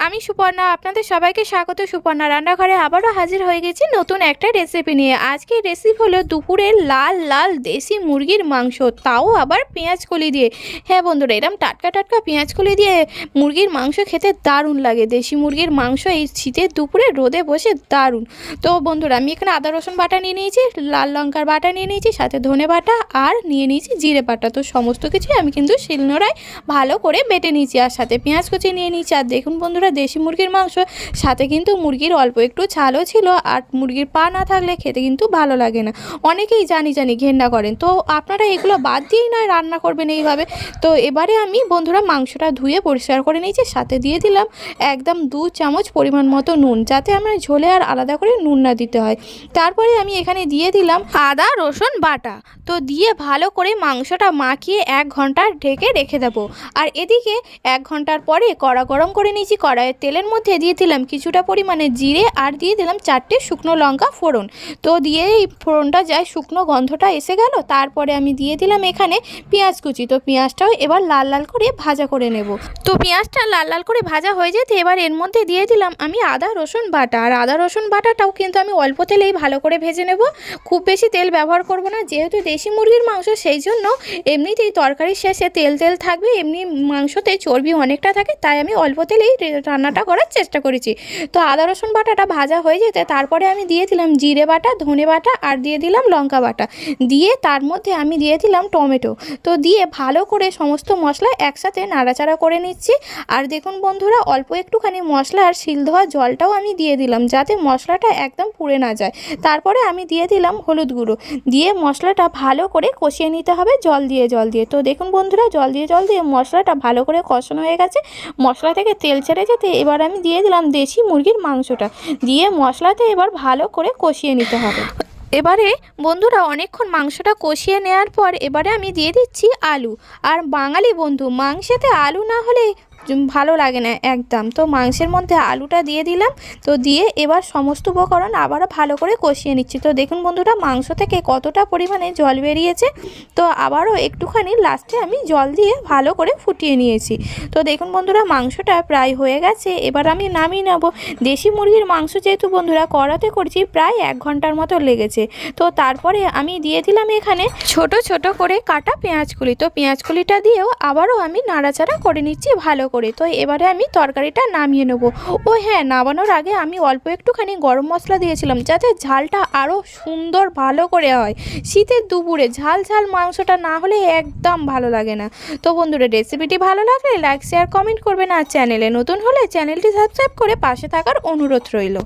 আমি সুপর্ণা, আপনাদের সবাইকে স্বাগত। সুপর্ণা রান্নাঘরে আবারও হাজির হয়ে গেছি নতুন একটা রেসিপি নিয়ে। আজকের রেসিপি হলো দুপুরের লাল লাল দেশি মুরগির মাংস, তাও আবার পেঁয়াজ কলি দিয়ে। হ্যাঁ বন্ধুরা, এরকম টাটকা টাটকা পেঁয়াজ কলি দিয়ে মুরগির মাংস খেতে দারুণ লাগে। দেশি মুরগির মাংস এই শীতের দুপুরে রোদে বসে দারুণ। তো বন্ধুরা, আমি এখানে আদা রসুন বাটা নিয়ে নিয়েছি, লাল লঙ্কার বাটা নিয়ে নিয়েছি, সাথে ধনে বাটা আর নিয়ে নিয়েছি জিরে বাটা। তো সমস্ত কিছুই আমি কিন্তু শিলনোড়ায় ভালো করে বেটে নিয়েছি, আর সাথে পেঁয়াজ কুচি নিয়ে নিয়েছি। আর দেখুন বন্ধুরা, দেশি মুরগির মাংস, সাথে কিন্তু মুরগির অল্প একটু ছালও ছিল। আর মুরগির পা না থাকলে খেতে কিন্তু ভালো লাগে না, অনেকেই জানি ঘেন্না করেন। তো আপনারা এগুলো বাদ দিয়েই নয় রান্না করবেন এইভাবে। তো এবারে আমি বন্ধুরা মাংসটা ধুয়ে পরিষ্কার করে নিয়েছি, সাথে দিয়ে দিলাম একদম 2 চামচ পরিমাণ মতো নুন, যাতে আমার ঝোলে আর আলাদা করে নুন না দিতে হয়। তারপরে আমি এখানে দিয়ে দিলাম আদা রসুন বাটা। তো দিয়ে ভালো করে মাংসটা মাখিয়ে 1 ঘন্টা ঢেকে রেখে দেবো। আর এদিকে 1 ঘন্টার পরে কড়া গরম করে নিয়েছি। কড়াইয়ের তেলের মধ্যে দিয়ে দিলাম কিছুটা পরিমাণে জিরে, আর দিয়ে দিলাম 4টে শুকনো লঙ্কা ফোড়ন। তো দিয়ে এই ফোড়নটা যায় শুকনো গন্ধটা এসে গেল, তারপরে আমি দিয়ে দিলাম এখানে পেঁয়াজ কুচি। তো পেঁয়াজটাও এবার লাল লাল করে ভাজা করে নেব। তো পেঁয়াজটা লাল লাল করে ভাজা হয়ে যেতে এবার এর মধ্যে দিয়ে দিলাম আমি আদা রসুন বাটা। আর আদা রসুন বাটাটাও কিন্তু আমি অল্প তেলেই ভালো করে ভেজে নেব, খুব বেশি তেল ব্যবহার করব না। যেহেতু দেশি মুরগির মাংস, সেই জন্য এমনিতেই তরকারির শেষে তেল তেল থাকবে, এমনি মাংসতে চর্বি অনেকটা থাকে, তাই আমি অল্প তেলেই রান্নাটা করার চেষ্টা করেছি। তো আদা রসুন বাটাটা ভাজা হয়ে যেতে তারপরে আমি দিয়ে দিলাম জিরে বাটা, ধনে বাটা, আর দিয়ে দিলাম লঙ্কা বাটা। দিয়ে তার মধ্যে আমি দিয়ে দিলাম টমেটো। তো দিয়ে ভালো করে সমস্ত মশলা একসাথে নাড়াচাড়া করে নিচ্ছি। আর দেখুন বন্ধুরা, অল্প একটুখানি মশলা আর শিল ধোয়া জলটাও আমি দিয়ে দিলাম, যাতে মশলাটা একদম পুড়ে না যায়। তারপরে আমি দিয়ে দিলাম হলুদ গুঁড়ো, দিয়ে মশলাটা ভালো করে কষিয়ে নিতে হবে জল দিয়ে। তো দেখুন বন্ধুরা, জল দিয়ে মশলাটা ভালো করে কষানো হয়ে গেছে। মশলা থেকে তেল ছেড়ে যেতে এবার আমি দিয়ে দিলাম দেশি মুরগির মাংসটা, দিয়ে মশলাতে এবার ভালো করে কষিয়ে নিতে হবে। এবারে বন্ধুরা অনেকক্ষণ মাংসটা কষিয়ে নেওয়ার পর এবারে আমি দিয়ে দিচ্ছি আলু। আর বাঙালি বন্ধু, মাংসেতে আলু না হলে ভালো লাগে না একদম। তো মাংসের মধ্যে আলুটা দিয়ে দিলাম। তো দিয়ে এবার সমস্ত উপকরণ আবারও ভালো করে কষিয়ে নিচ্ছি। তো দেখুন বন্ধুরা, মাংস থেকে কতটা পরিমাণে জল বেরিয়েছে। তো আবারও একটুখানি লাস্টে আমি জল দিয়ে ভালো করে ফুটিয়ে নিয়েছি। তো দেখুন বন্ধুরা, মাংসটা প্রায় হয়ে গেছে, এবার আমি নামিয়ে নেব। দেশি মুরগির মাংস যেহেতু বন্ধুরা কড়াতে করছি, প্রায় 1 ঘন্টার মতো লেগেছে। তো তারপরে আমি দিয়ে দিলাম এখানে ছোট ছোট করে কাটা পেঁয়াজকলি। তো পেঁয়াজকলিটা দিয়েও আবারও আমি নাড়াচাড়া করে নিচ্ছি ভালো করে। তো এবারে আমি তরকারিটা নামিয়ে নেব। ও হ্যাঁ, নামানোর আগে আমি অল্প একটুখানি গরম মশলা দিয়েছিলাম, যাতে ঝালটা আরও সুন্দর ভালো করে হয়। শীতের দুপুরে ঝাল ঝাল মাংসটা না হলে একদম ভালো লাগে না। তো বন্ধুরা, রেসিপিটি ভালো লাগলে লাইক শেয়ার কমেন্ট করবেন, আর চ্যানেলে নতুন হলে চ্যানেলটি সাবস্ক্রাইব করে পাশে থাকার অনুরোধ রইল।